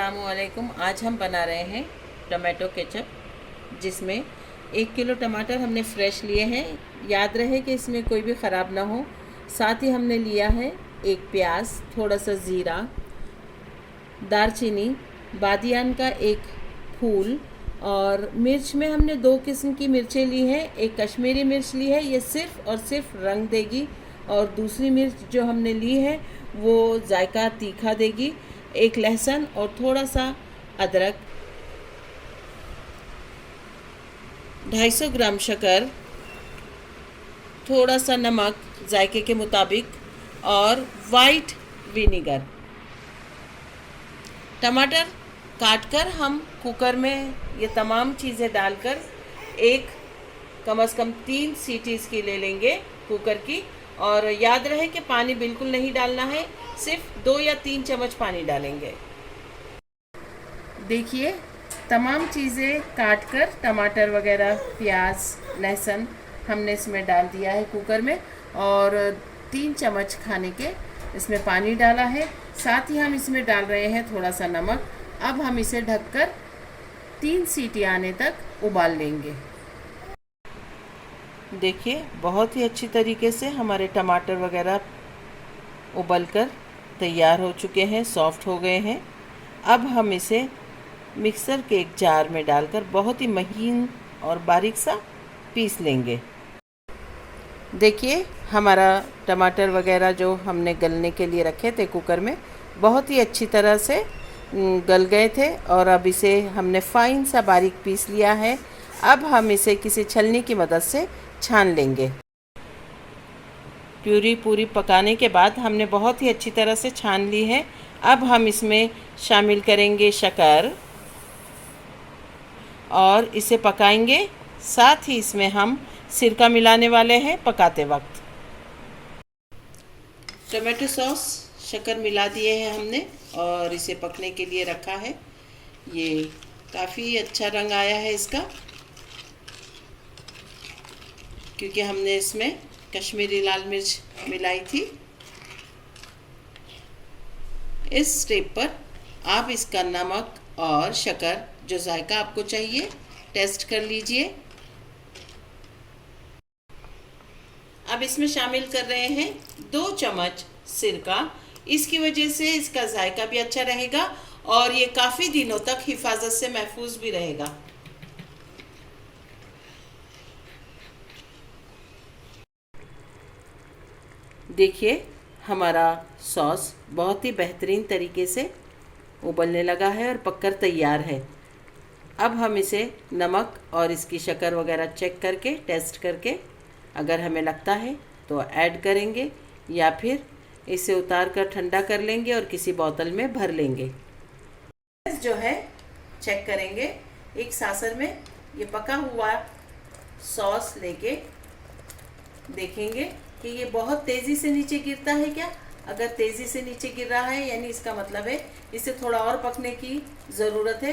अस्सलामुअलैकुम। आज हम बना रहे हैं टमाटो केचप, जिसमें 1 किलो टमाटर हमने फ़्रेश लिए हैं। याद रहे कि इसमें कोई भी ख़राब ना हो। साथ ही हमने लिया है 1 प्याज, थोड़ा सा ज़ीरा, दालचीनी, बादियान का 1 फूल और मिर्च में हमने 2 किस्म की मिर्चें ली हैं। एक कश्मीरी मिर्च ली है, ये सिर्फ़ और सिर्फ रंग देगी, और दूसरी मिर्च जो हमने ली है वो जायका तीखा देगी। 1 लहसुन और थोड़ा सा अदरक, 250 ग्राम शक्कर, थोड़ा सा नमक जायके के मुताबिक और वाइट विनीगर। टमाटर काटकर हम कुकर में ये तमाम चीज़ें डालकर कम से कम 3 सीटी इसकी ले लेंगे कुकर की। और याद रहे कि पानी बिल्कुल नहीं डालना है, सिर्फ 2 या 3 चम्मच पानी डालेंगे। देखिए, तमाम चीज़ें काटकर टमाटर वगैरह, प्याज, लहसुन हमने इसमें डाल दिया है कुकर में, और 3 चम्मच खाने के इसमें पानी डाला है। साथ ही हम इसमें डाल रहे हैं थोड़ा सा नमक। अब हम इसे ढककर 3 सीटी आने तक उबाल लेंगे। देखिए, बहुत ही अच्छी तरीके से हमारे टमाटर वगैरह उबलकर तैयार हो चुके हैं, सॉफ्ट हो गए हैं। अब हम इसे मिक्सर के एक जार में डालकर बहुत ही महीन और बारीक सा पीस लेंगे। देखिए, हमारा टमाटर वगैरह जो हमने गलने के लिए रखे थे कुकर में, बहुत ही अच्छी तरह से गल गए थे, और अब इसे हमने फाइन सा बारीक पीस लिया है। अब हम इसे किसी छलनी की मदद से छान लेंगे। प्यूरी पूरी पकाने के बाद हमने बहुत ही अच्छी तरह से छान ली है। अब हम इसमें शामिल करेंगे शक्कर और इसे पकाएंगे। साथ ही इसमें हम सिरका मिलाने वाले हैं पकाते वक्त। टमाटो सॉस शक्कर मिला दिए हैं हमने और इसे पकने के लिए रखा है। ये काफ़ी अच्छा रंग आया है इसका, क्योंकि हमने इसमें कश्मीरी लाल मिर्च मिलाई थी। इस स्टेप पर आप इसका नमक और शक्कर जो जायका आपको चाहिए टेस्ट कर लीजिए। अब इसमें शामिल कर रहे हैं 2 चम्मच सिरका। इसकी वजह से इसका जायका भी अच्छा रहेगा और ये काफ़ी दिनों तक हिफाजत से महफूज भी रहेगा। देखिए, हमारा सॉस बहुत ही बेहतरीन तरीके से उबलने लगा है और पककर तैयार है। अब हम इसे नमक और इसकी शक्कर वगैरह चेक करके, टेस्ट करके, अगर हमें लगता है तो ऐड करेंगे, या फिर इसे उतार कर ठंडा कर लेंगे और किसी बोतल में भर लेंगे। जो है चेक करेंगे। एक सासर में ये पका हुआ सॉस लेके देखेंगे कि ये बहुत तेज़ी से नीचे गिरता है क्या। अगर तेज़ी से नीचे गिर रहा है यानी इसका मतलब है इसे थोड़ा और पकने की ज़रूरत है।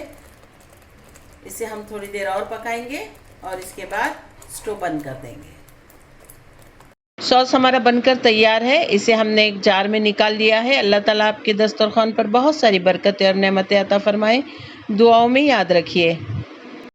इसे हम थोड़ी देर और पकाएंगे और इसके बाद स्टोव बंद कर देंगे। सॉस हमारा बनकर तैयार है। इसे हमने एक जार में निकाल लिया है। अल्लाह ताला आपके दस्तरखान पर बहुत सारी बरकतें और नेमतें अता फरमाए। दुआओं में याद रखिए।